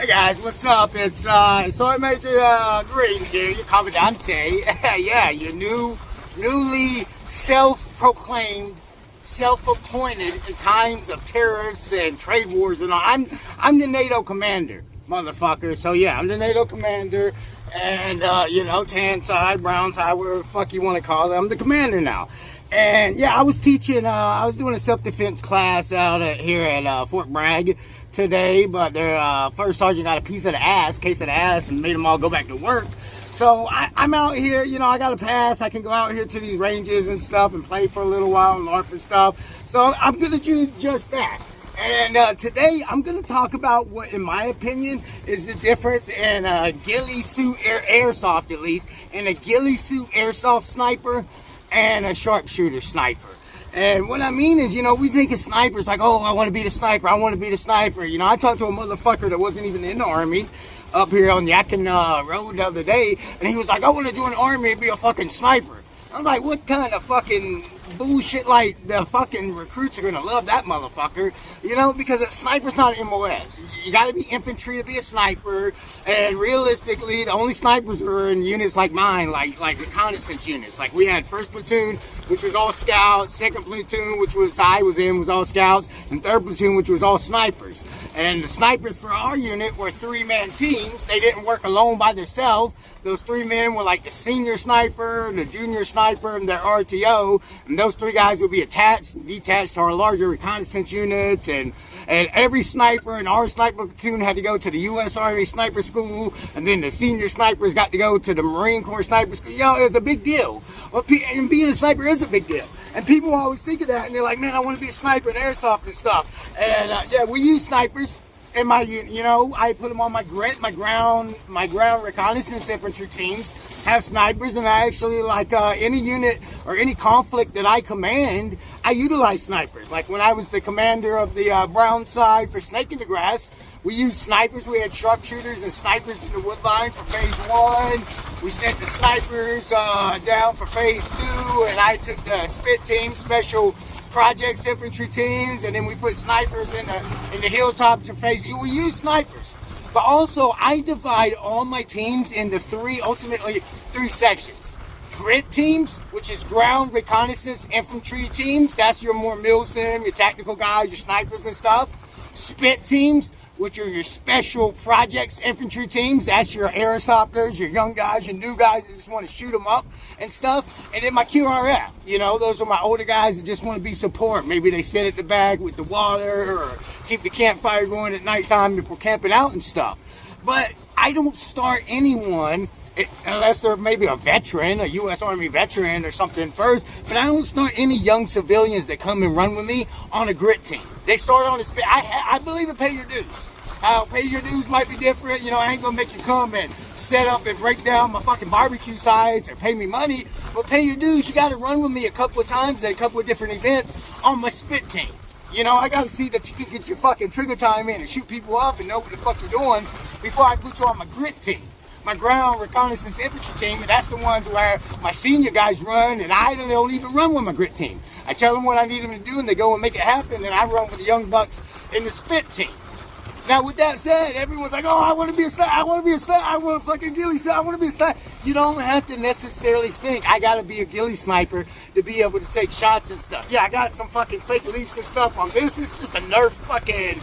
Hey guys, what's up? It's Sergeant Major Green here, your Commandante. Yeah, your newly self-proclaimed, self-appointed in times of tariffs and trade wars and all. I'm the NATO commander, motherfucker. So yeah, I'm the NATO commander, and tan side, brown side, whatever the fuck you want to call it. I'm the commander now. And yeah, I was teaching. I was doing a self-defense class out here at Fort Bragg today, but their first sergeant got a case of the ass, and made them all go back to work. So I'm out here, I got a pass. I can go out here to these ranges and stuff and play for a little while and LARP and stuff. So I'm gonna do just that. And today I'm gonna talk about what, in my opinion, is the difference in a ghillie suit airsoft, at least, in a ghillie suit airsoft sniper and a sharpshooter sniper. And what I mean is, we think of snipers like, oh, I want to be the sniper. I want to be the sniper. I talked to a motherfucker that wasn't even in the Army up here on Yakin Road the other day, and he was like, I want to join the Army and be a fucking sniper. I was like, what kind of fucking bullshit? Like, the fucking recruits are going to love that motherfucker, because a sniper's not an MOS. You got to be infantry to be a sniper, and realistically, the only snipers are in units like mine, like reconnaissance units. Like, we had 1st platoon, which was all scouts, 2nd platoon, which was was all scouts, and 3rd platoon, which was all snipers. And the snipers for our unit were 3-man teams. They didn't work alone by themselves. Those 3 men were like the senior sniper, the junior sniper, and their RTO. And those 3 guys would be attached and detached to our larger reconnaissance units. And every sniper in our sniper platoon had to go to the U.S. Army Sniper School. And then the senior snipers got to go to the Marine Corps Sniper School. It was a big deal. And being a sniper is a big deal. And people always think of that. And they're like, man, I want to be a sniper in airsoft and stuff. And yeah, we use snipers. In my, I put them on my grit, my ground reconnaissance infantry teams have snipers, and I actually, like, any unit or any conflict that I command, I utilize snipers. Like when I was the commander of the brown side for Snake in the Grass, we used snipers. We had sharpshooters and snipers in the wood line for phase 1. We sent the snipers down for phase 2, and I took the spit team, special projects infantry teams, and then we put snipers in the hilltops and phase. We use snipers, but also I divide all my teams into ultimately three sections. Grit teams, which is ground reconnaissance infantry teams. That's your more Milsim, your tactical guys, your snipers and stuff. Spit teams, which are your special projects infantry teams. That's your airsofters, your young guys, your new guys that just want to shoot them up and stuff. And then my QRF, those are my older guys that just want to be support. Maybe they sit at the back with the water or keep the campfire going at nighttime if we're camping out and stuff. But I don't start anyone, unless they're maybe a veteran, a U.S. Army veteran or something first, but I don't start any young civilians that come and run with me on a grit team. They start on a spit. I believe in pay your dues. Pay your dues might be different. I ain't gonna make you come and set up and break down my fucking barbecue sites or pay me money, but pay your dues. You gotta run with me a couple of times at a couple of different events on my spit team. I gotta see that you can get your fucking trigger time in and shoot people up and know what the fuck you're doing before I put you on my grit team. My ground reconnaissance infantry team, and that's the ones where my senior guys run, and I don't even run with my grit team. I tell them what I need them to do, and they go and make it happen, and I run with the young bucks in the spit team. Now, with that said, everyone's like, oh, I want to be a sniper, I want to be a sniper, I want a fucking ghillie suit, I want to be a sniper. You don't have to necessarily think I got to be a ghillie sniper to be able to take shots and stuff. Yeah, I got some fucking fake leaves and stuff on this. This is just a Nerf fucking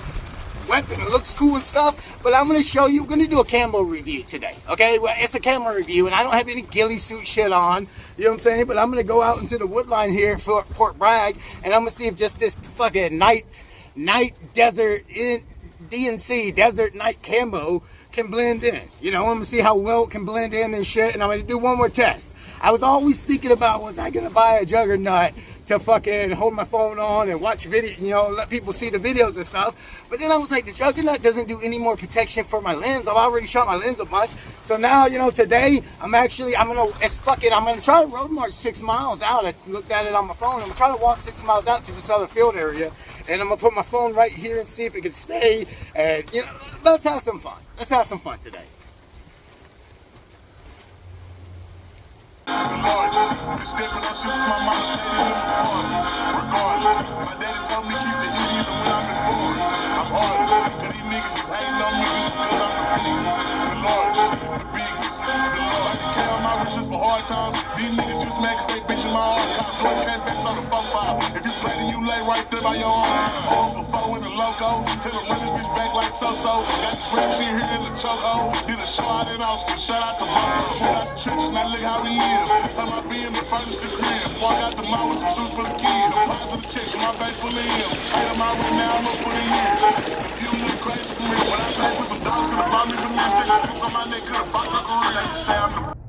weapon. It looks cool and stuff, but I'm going to show you. I'm going to do a camo review today, okay? Well, it's a camo review, and I don't have any ghillie suit shit on, you know what I'm saying? But I'm going to go out into the woodline here at Fort Bragg, and I'm going to see if just this fucking night desert DNC desert night camo can blend in. I'm going to see how well it can blend in and shit, and I'm going to do one more test. I was always thinking about, was I going to buy a juggernaut to fucking hold my phone on and watch video, let people see the videos and stuff. But then I was like, the juggernaut doesn't do any more protection for my lens. I've already shot my lens a bunch. So now, today I'm gonna try to road march 6 miles out. I looked at it on my phone. I'm gonna try to walk 6 miles out to this other field area, and I'm gonna put my phone right here and see if it can stay. And let's have some fun. Let's have some fun today. Regardless, stepping up shit is my mama stated in the parties. Regardless, my daddy told me keep the heat even when I'm in forwards. I'm artist, cause these niggas is hating on me because I'm hard times. These niggas just mad cause they bitchin' my arm. Cop boy came back on the 4-5. If you play then you lay right there by your arm. Hold the phone in the loco. Tell them run this bitch back like so-so. Got this rap shit here in the chokehold. Did a show out in Austin. Shout out to Buffalo. We got the trenches, now look how we live. Time I be in the furnace to crib. Boy, I got the mouth with some shoes for the kids. The price of the checks, my face full of him. Hate on my room now, I'm up for the years. You look crazy to me. When I say put some dogs, could've bought me some men. Take a piece on my neck, could've bought my career. Say I'm the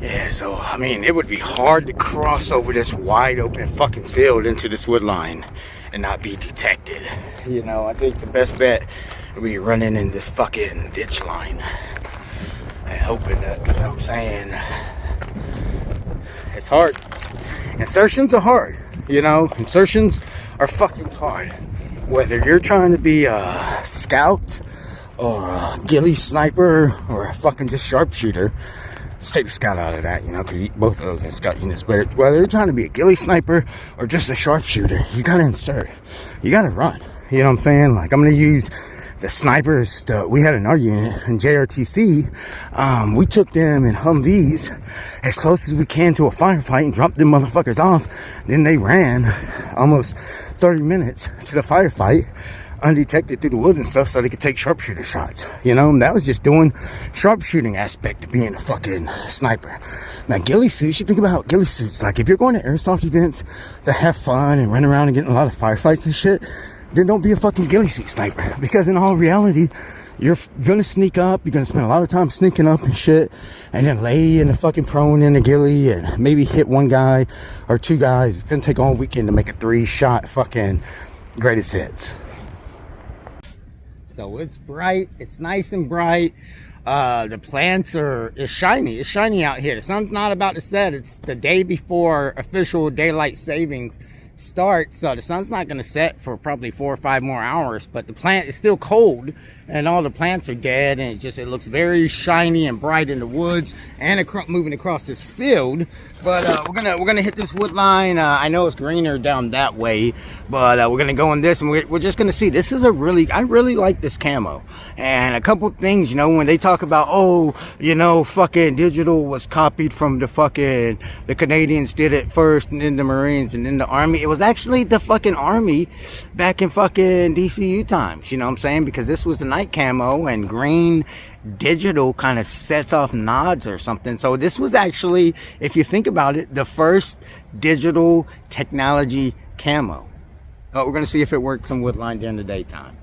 Yeah, so, I mean, it would be hard to cross over this wide open fucking field into this wood line and not be detected. You know, I think the best bet would be running in this fucking ditch line and hoping that, you know what I'm saying, it's hard. Insertions are hard, you know, insertions are fucking hard. Whether you're trying to be a scout or a ghillie sniper or a fucking just sharpshooter, let's take the scout out of that, you know, because both of those are scout units. But whether you're trying to be a ghillie sniper or just a sharpshooter, you gotta insert. You gotta run. You know what I'm saying? Like, I'm gonna use the snipers that we had in our unit in JRTC. We took them in Humvees as close as we can to a firefight and dropped them motherfuckers off. Then they ran almost 30 minutes to the firefight undetected through the woods and stuff so they could take sharpshooter shots. You know, and that was just doing sharpshooting aspect of being a fucking sniper. Now, ghillie suits, you think about ghillie suits, like if you're going to airsoft events that have fun and run around and get in a lot of firefights and shit, then don't be a fucking ghillie suit sniper, because in all reality, you're gonna sneak up, you're gonna spend a lot of time sneaking up and shit, and then lay in the fucking prone in the ghillie and maybe hit one guy or two guys. It's gonna take all weekend to make a 3-shot fucking greatest hits. So it's bright, it's nice and bright. The plants it's shiny. It's shiny out here. The sun's not about to set. It's the day before official daylight savings starts, so the sun's not going to set for probably 4 or 5 more hours, but the plant is still cold and all the plants are dead, and it looks very shiny and bright in the woods and moving across this field. But we're gonna hit this wood line. I know it's greener down that way, but we're gonna go in this, and we're just gonna see. This is I really like this camo. And a couple things, you know, when they talk about, oh, you know, fucking digital was copied from the Canadians did it first, and then the Marines, and then the Army. It was actually the fucking Army back in fucking DCU times, you know what I'm saying? Because this was the night camo, and green digital kind of sets off nods or something. So this was actually, if you think about it, the first digital technology camo. We're going to see if it works in woodline during the daytime.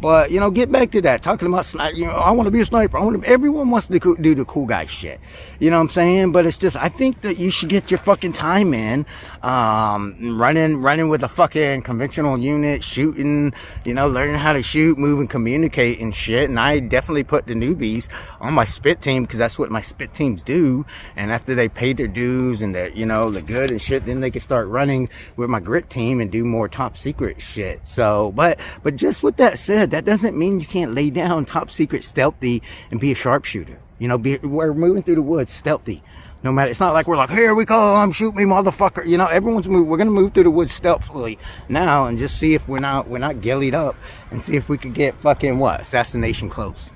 But, you know, get back to that. Talking about sniper, you know, I want to be a sniper. Everyone wants to do the cool guy shit. You know what I'm saying? But it's just, I think that you should get your fucking time in. Running with a fucking conventional unit, shooting, you know, learning how to shoot, move, and communicate and shit. And I definitely put the newbies on my spit team, because that's what my spit teams do. And after they pay their dues and they're, you know, they're good and shit, then they can start running with my grit team and do more top secret shit. So, but just with that said, that doesn't mean you can't lay down top secret stealthy and be a sharpshooter. You know, we're moving through the woods stealthy. No matter, it's not like we're like, here we come, shoot me, motherfucker. You know, everyone's moving. We're gonna move through the woods stealthily now and just see if we're not ghillied up, and see if we could get fucking assassination close.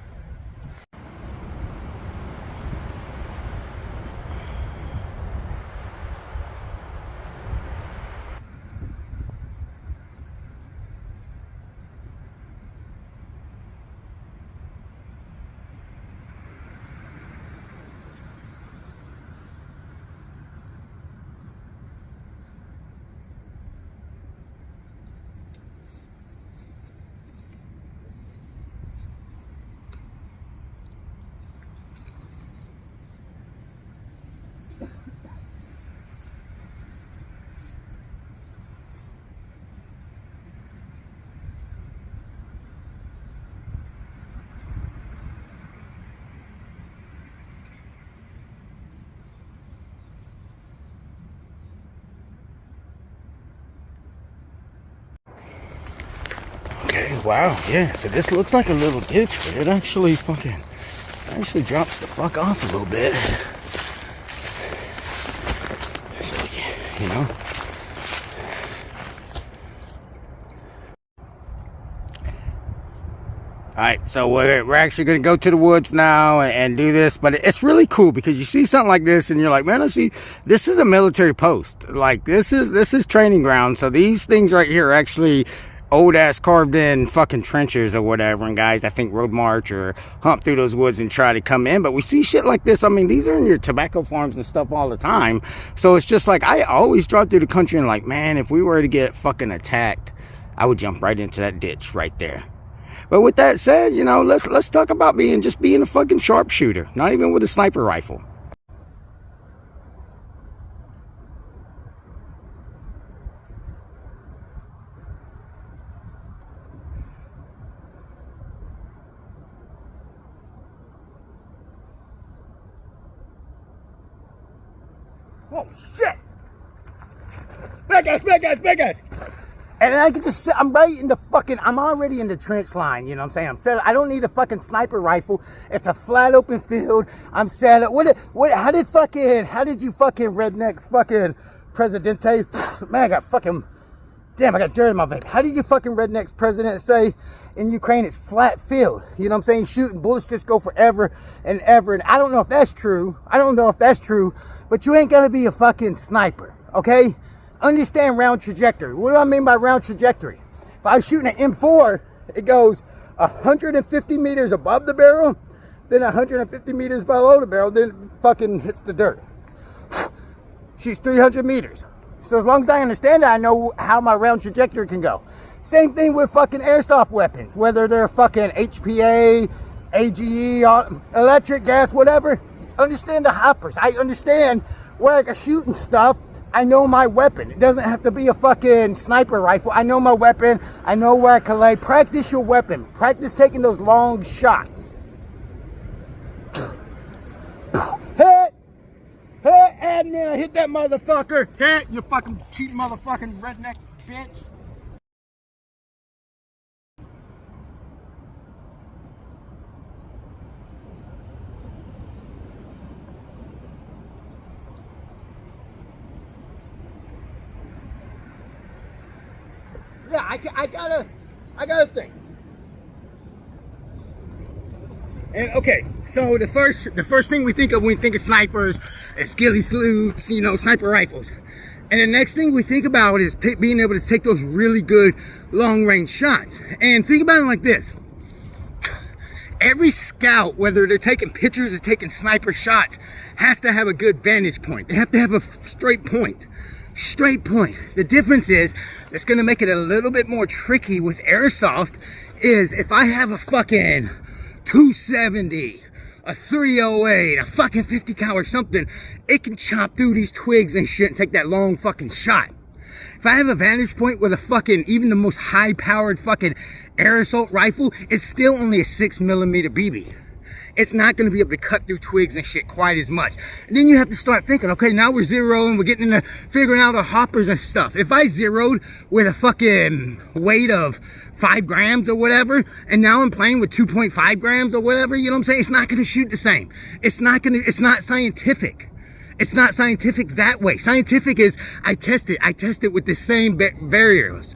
Okay, wow, yeah, so this looks like a little ditch, but it actually drops the fuck off a little bit. So, you know. Alright, so we're actually going to go to the woods now and do this, but it's really cool because you see something like this and you're like, man, I see, this is a military post. Like, this is training ground, so these things right here are actually old-ass carved-in fucking trenches or whatever, and guys, I think road march or hump through those woods and try to come in, but we see shit like this. I mean, these are in your tobacco farms and stuff all the time, so it's just like, I always drive through the country and like, man, if we were to get fucking attacked, I would jump right into that ditch right there. But with that said, you know, let's talk about being a fucking sharpshooter, not even with a sniper rifle. Oh shit! Bad guys! And I can just I'm right in the fucking, I'm already in the trench line, you know what I'm saying? I'm set. I don't need a fucking sniper rifle. It's a flat open field. I'm set up. How did you fucking rednecks fucking Presidente? Man, I got dirt in my vape. How did you fucking rednecks president say in Ukraine it's flat field? You know what I'm saying? Shooting bullets just go forever and ever. And I don't know if that's true. But you ain't gonna be a fucking sniper, okay? Understand round trajectory. What do I mean by round trajectory? If I was shooting an M4, it goes 150 meters above the barrel, then 150 meters below the barrel, then it fucking hits the dirt. Shoots 300 meters. So as long as I understand that, I know how my round trajectory can go. Same thing with fucking airsoft weapons, whether they're fucking HPA, AGE, electric, gas, whatever. Understand the hoppers. I understand where I can shoot and stuff. I know my weapon. It doesn't have to be a fucking sniper rifle. I know my weapon. I know where I can lay. Practice your weapon. Practice taking those long shots. Hit, admin, hit that motherfucker. Hit, you fucking cheap motherfucking redneck bitch. Yeah, I gotta think. And okay, so the first thing we think of when we think of snipers is ghillie sloops, you know, sniper rifles. And the next thing we think about is being able to take those really good long range shots. And think about it like this. Every scout, whether they're taking pictures or taking sniper shots, has to have a good vantage point. They have to have a straight point. The difference is, that's going to make it a little bit more tricky with airsoft, is if I have a fucking 270, a 308, a fucking 50 cal or something, it can chop through these twigs and shit and take that long fucking shot. If I have a vantage point with a fucking, even the most high powered fucking air assault rifle, it's still only a 6mm BB. It's not going to be able to cut through twigs and shit quite as much. And then you have to start thinking, okay, now we're zeroing, we're getting into figuring out our hoppers and stuff. If I zeroed with a fucking weight of 5 grams or whatever, and now I'm playing with 2.5 grams or whatever, you know what I'm saying? It's not going to shoot the same. It's not scientific. It's not scientific that way. Scientific is, I test it with the same variables,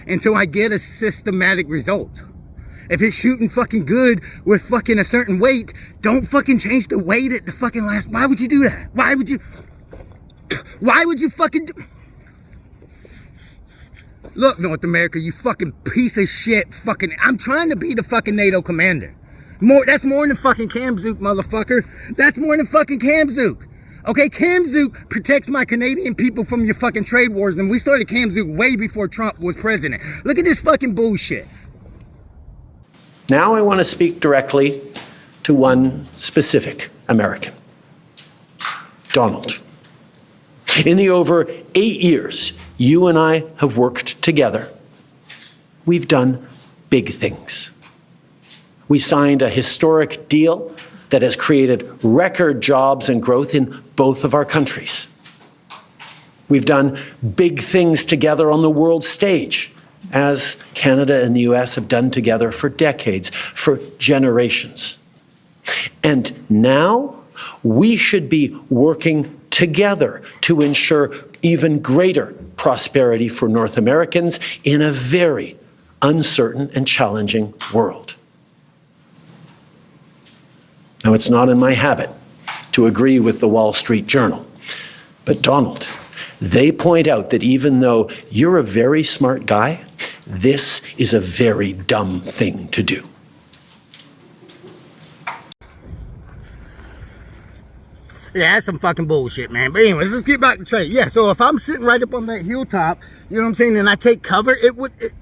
until I get a systematic result. If it's shooting fucking good with fucking a certain weight, don't fucking change the weight at the fucking last. Why would you do that? Why would you fucking do? Look, North America, you fucking piece of shit fucking, I'm trying to be the fucking NATO commander. That's more than fucking Kamzook, motherfucker. That's more than fucking Kamzook. Okay, Kamzook protects my Canadian people from your fucking trade wars, and we started Kamzook way before Trump was president. Look at this fucking bullshit. Now I want to speak directly to one specific American, Donald. In the over 8 years you and I have worked together, we've done big things. We signed a historic deal that has created record jobs and growth in both of our countries. We've done big things together on the world stage, as Canada and the US have done together for decades, for generations. And now we should be working together to ensure even greater prosperity for North Americans in a very uncertain and challenging world. Now, it's not in my habit to agree with the Wall Street Journal, but Donald, they point out that even though you're a very smart guy, this is a very dumb thing to do. Yeah, that's some fucking bullshit, man. But anyways, let's get back to trade. Yeah, so if I'm sitting right up on that hilltop, you know what I'm saying, and I take cover,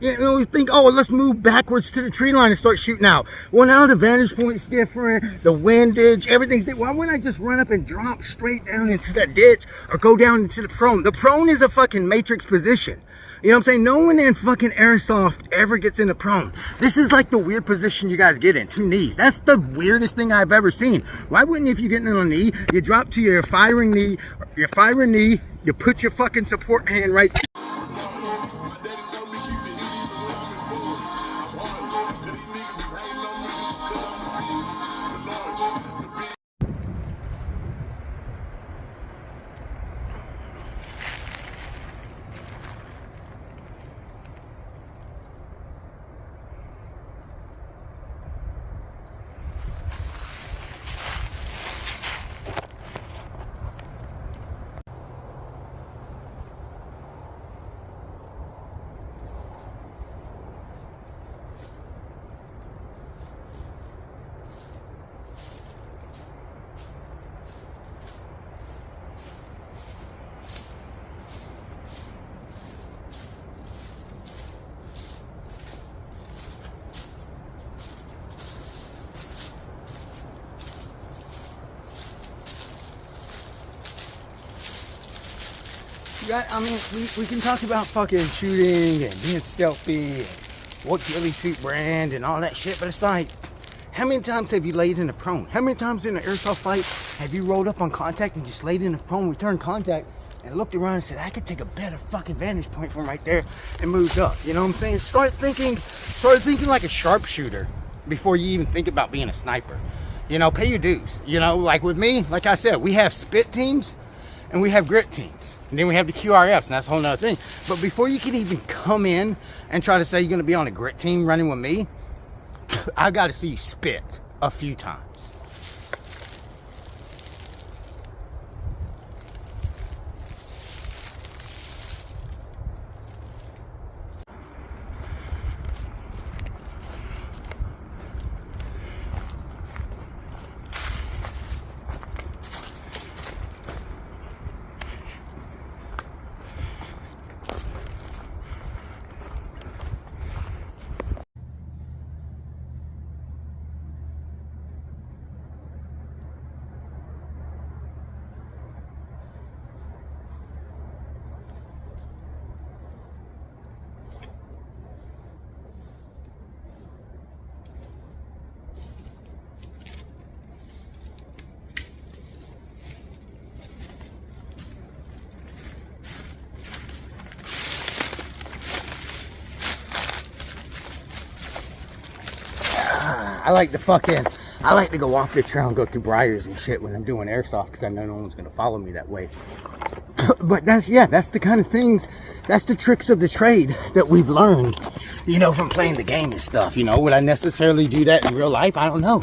you think, oh, let's move backwards to the tree line and start shooting out. Well, now the vantage point's different, the windage, everything's different. Why wouldn't I just run up and drop straight down into that ditch or go down into the prone? The prone is a fucking matrix position. You know what I'm saying? No one in fucking airsoft ever gets in the prone. This is like the weird position you guys get in, 2 knees. That's the weirdest thing I've ever seen. Why wouldn't you, if you're getting on a knee, you drop to your firing knee, you put your fucking support hand right I mean, we can talk about fucking shooting and being stealthy and what ghillie suit brand and all that shit, but it's like, how many times have you laid in a prone? How many times in an airsoft fight have you rolled up on contact and just laid in a prone, returned contact, and looked around and said, I could take a better fucking vantage point from right there and moved up? You know what I'm saying? Start thinking like a sharpshooter before you even think about being a sniper. You know, pay your dues. You know, like with me, like I said, we have spit teams and we have grit teams. And then we have the QRFs, and that's a whole nother thing. But before you can even come in and try to say you're going to be on a grit team running with me, I got to see you spit a few times. I like to go off the trail and go through briars and shit when I'm doing airsoft because I know no one's gonna follow me that way. But that's the kind of things, that's the tricks of the trade that we've learned, you know, from playing the game and stuff. You know, would I necessarily do that in real life? I don't know.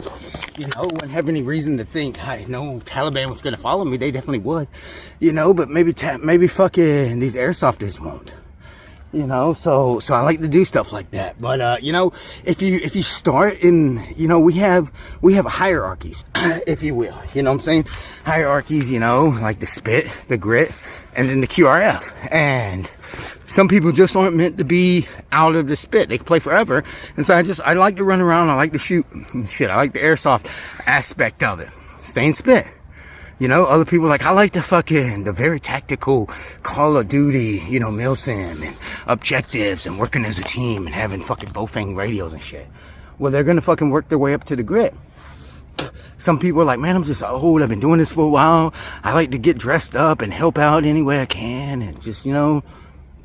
You know, wouldn't have any reason to think, hey, no Taliban was gonna follow me. They definitely would. You know, but maybe fucking these airsofters won't. You know, so I like to do stuff like that. But you know, if you start in, you know, we have hierarchies, if you will. You know what I'm saying? Hierarchies, you know, like the spit, the grit, and then the QRF. And some people just aren't meant to be out of the spit. They can play forever. And so I like to run around, I like to shoot shit. I like the airsoft aspect of it. Stay in spit. You know, other people like, I like the very tactical Call of Duty, you know, Milsim and objectives and working as a team and having fucking Bofang radios and shit. Well, they're gonna fucking work their way up to the grit. Some people are like, man, I'm just old. I've been doing this for a while. I like to get dressed up and help out any way I can and just, you know,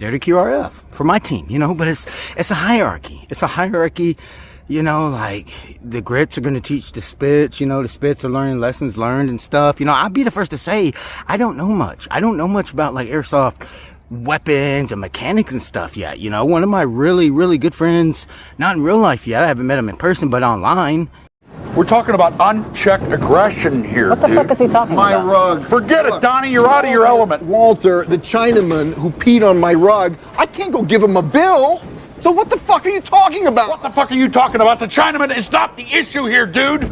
they're the QRF for my team, you know, but it's a hierarchy. It's a hierarchy, you know, like the grits are going to teach the spits, you know, the spits are learning lessons learned and stuff. You know, I'll be the first to say, I don't know much. I don't know much about like airsoft weapons and mechanics and stuff yet. You know, one of my really, really good friends, not in real life yet, I haven't met him in person, but online. We're talking about unchecked aggression here, What the fuck is he talking My about? rug. Forget it, Donnie, you're out of your element. Walter, the Chinaman who peed on my rug, I can't go give him a bill. So what the fuck are you talking about? What the fuck are you talking about? The Chinaman is not the issue here, dude.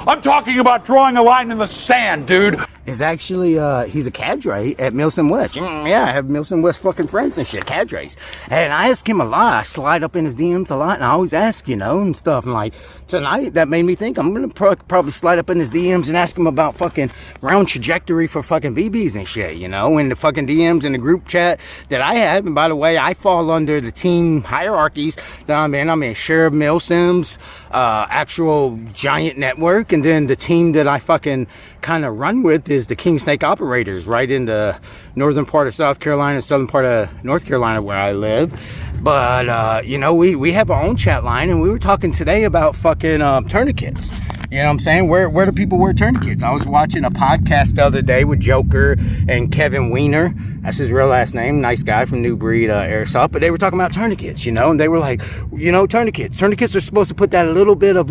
I'm talking about drawing a line in the sand, dude. Is actually, he's a cadre at Milsim West. Yeah, I have Milsim West fucking friends and shit, cadres. And I ask him a lot. I slide up in his DMs a lot, and I always ask, you know, and stuff. And like, tonight, that made me think I'm gonna probably slide up in his DMs and ask him about fucking round trajectory for fucking BBs and shit, you know, in the fucking DMs in the group chat that I have. And by the way, I fall under the team hierarchies that I'm in Cherub Milsim's actual giant network. And then the team that I fucking kind of run with is the King Snake Operators, right in the northern part of South Carolina, southern part of North Carolina where I live. But you know, we have our own chat line, and we were talking today about fucking tourniquets. You know what I'm saying? Where do people wear tourniquets? I was watching a podcast the other day with Joker and Kevin Weiner. That's his real last name. Nice guy from New Breed Airsoft. But they were talking about tourniquets, you know, and they were like, you know, tourniquets. Tourniquets are supposed to put that a little bit of,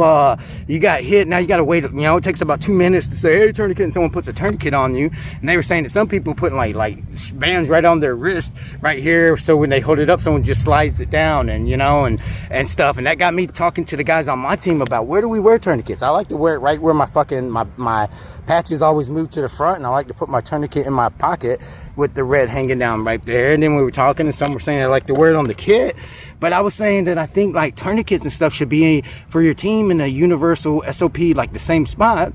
you got hit, now you got to wait, you know, it takes about 2 minutes to say, hey, tourniquet, and someone puts a tourniquet on you. And they were saying that some people putting like bands right on their wrist right here. So when they hold it up, someone just slides it down and, you know, and stuff. And that got me talking to the guys on my team about where do we wear tourniquets? I like to wear it right where my fucking, my patches always move to the front, and I like to put my tourniquet in my pocket with the red hanging down right there. And then we were talking, and some were saying I like to wear it on the kit, but I was saying that I think like tourniquets and stuff should be for your team in a universal SOP, like the same spot,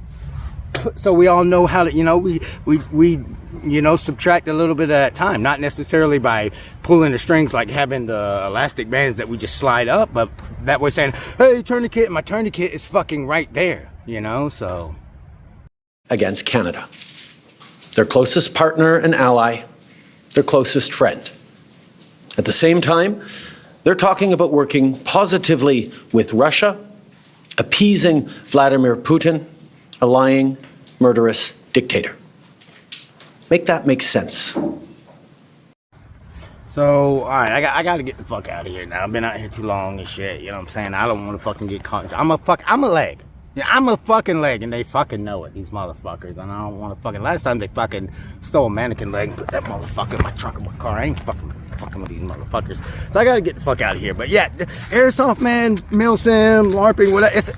so we all know how to, you know, we you know, subtract a little bit of that time, not necessarily by pulling the strings like having the elastic bands that we just slide up, but that way saying, hey, tourniquet, my tourniquet is fucking right there, you know. So Against Canada, their closest partner and ally, their closest friend. At the same time, they're talking about working positively with Russia, appeasing Vladimir Putin, a lying, murderous dictator. Make that make sense. So, all right, I got to get the fuck out of here now. I've been out here too long and shit, you know what I'm saying? I don't want to fucking get caught. I'm a leg. Yeah, I'm a fucking leg, and they fucking know it, these motherfuckers. And I don't want to fucking, last time they fucking stole a mannequin leg and put that motherfucker in my trunk of my car. I ain't fucking with these motherfuckers. So I got to get the fuck out of here. But yeah, airsoft, man, milsim, LARPing, whatever.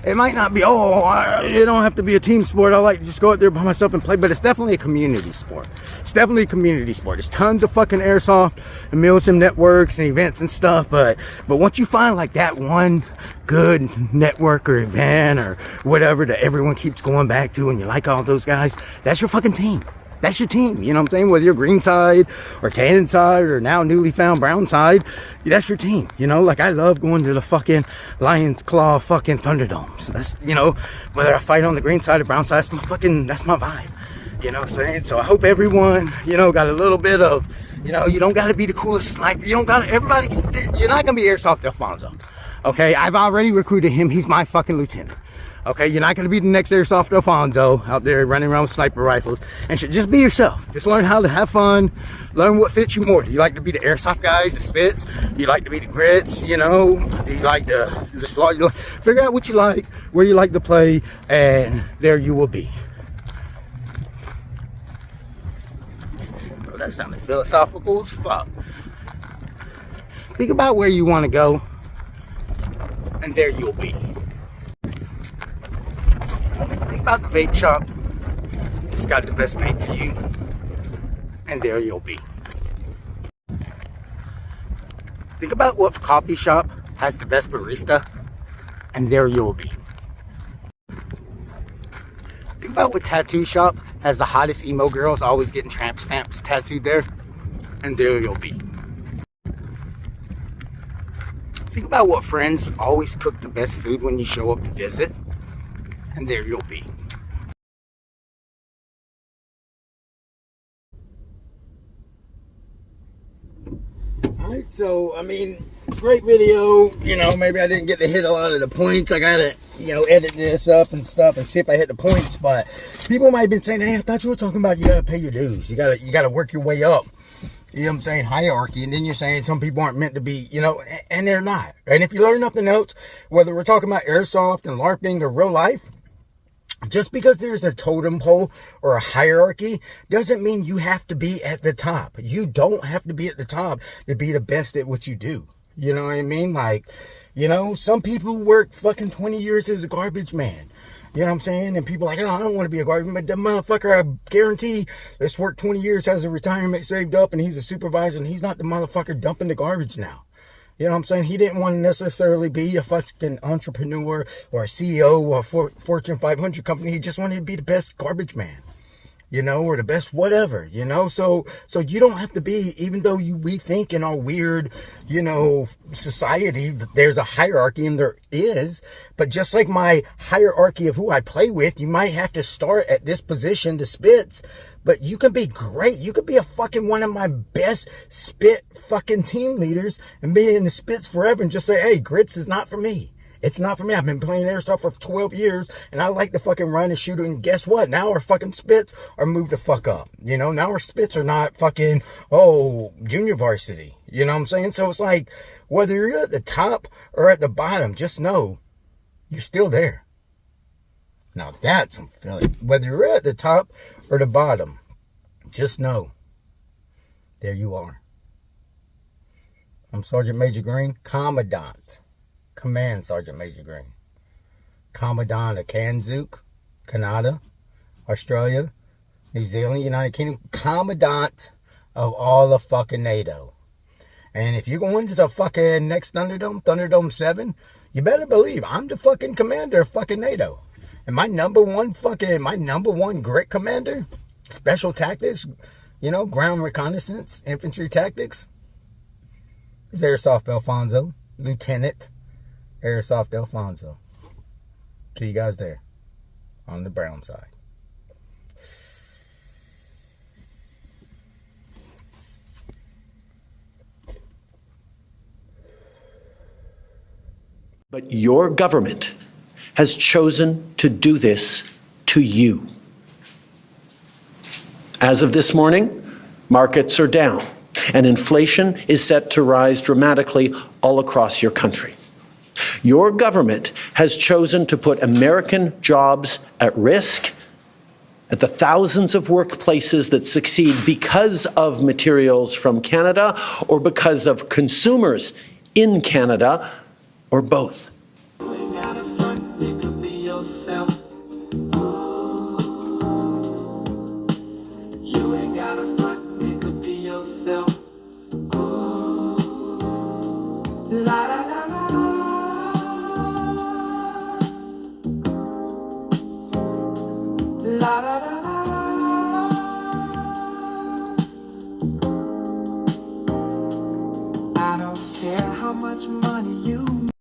It might not be, it don't have to be a team sport. I like to just go out there by myself and play, but it's definitely a community sport. It's definitely a community sport. There's tons of fucking airsoft and milsim networks and events and stuff, but once you find like that one good network or event or whatever that everyone keeps going back to, and you like all those guys, that's your fucking team. That's your team, you know what I'm saying? Whether you're green side or tan side or now newly found brown side, that's your team, you know? Like, I love going to the fucking Lion's Claw fucking Thunderdomes. That's, you know, whether I fight on the green side or brown side, that's my vibe, you know what I'm saying? So I hope everyone, you know, got a little bit of, you know, you don't gotta be the coolest sniper. You don't gotta, you're not gonna be Airsoft Alfonso, okay? I've already recruited him. He's my fucking lieutenant. Okay, you're not going to be the next Airsoft Alfonso out there running around with sniper rifles. And just be yourself. Just learn how to have fun. Learn what fits you more. Do you like to be the Airsoft guys, the spits? Do you like to be the grits, you know? Do you like the figure out what you like, where you like to play, and there you will be. Bro, that sounded philosophical as fuck. Think about where you want to go, and there you'll be. Think about the vape shop. It's got the best vape for you, and there you'll be. Think about what coffee shop has the best barista, and there you'll be. Think about what tattoo shop has the hottest emo girls always getting tramp stamps tattooed there, and there you'll be. Think about what friends always cook the best food when you show up to visit, and there you'll be. Right, so I mean, great video. You know, maybe I didn't get to hit a lot of the points. I gotta, you know, edit this up and stuff and see if I hit the points. But people might have been saying, "Hey, I thought you were talking about you gotta pay your dues. You gotta work your way up." You know what I'm saying? Hierarchy. And then you're saying some people aren't meant to be, you know, and they're not. And if you learn nothing else, whether we're talking about airsoft and LARPing or real life, just because there's a totem pole or a hierarchy doesn't mean you have to be at the top. You don't have to be at the top to be the best at what you do. You know what I mean? Like, you know, some people work fucking 20 years as a garbage man. You know what I'm saying? And people are like, oh, I don't want to be a garbage man. But that motherfucker, I guarantee, let's work 20 years, has a retirement saved up, and he's a supervisor, and he's not the motherfucker dumping the garbage now. You know what I'm saying? He didn't want to necessarily be a fucking entrepreneur or a CEO of a Fortune 500 company. He just wanted to be the best garbage man, you know, or the best whatever, you know? So you don't have to be, even though we think in our weird, you know, society that there's a hierarchy, and there is, but just like my hierarchy of who I play with, you might have to start at this position to spits, but you can be great. You could be a fucking one of my best spit fucking team leaders and be in the spits forever and just say, hey, grits is not for me. It's not for me. I've been playing airsoft for 12 years and I like to fucking run and shoot. And guess what? Now our fucking spits are moved the fuck up. You know, now our spits are not fucking, junior varsity. You know what I'm saying? So it's like, whether you're at the top or at the bottom, just know you're still there. Now that's some feeling. Whether you're at the top or the bottom, just know there you are. I'm Sergeant Major Green, Commandant. Command Sergeant Major Green. Commandant of Kanzook, Canada, Australia, New Zealand, United Kingdom. Commandant of all of fucking NATO. And if you go into the fucking next Thunderdome 7, you better believe I'm the fucking commander of fucking NATO. And my number one grit commander, special tactics, you know, ground reconnaissance, infantry tactics, is AIRSOFT Alfonso, Lieutenant AIRSOFT Alfonso. See you guys there on the brown side. But your government has chosen to do this to you. As of this morning, markets are down, and inflation is set to rise dramatically all across your country. Your government has chosen to put American jobs at risk, at the thousands of workplaces that succeed because of materials from Canada or because of consumers in Canada, or both. La da da.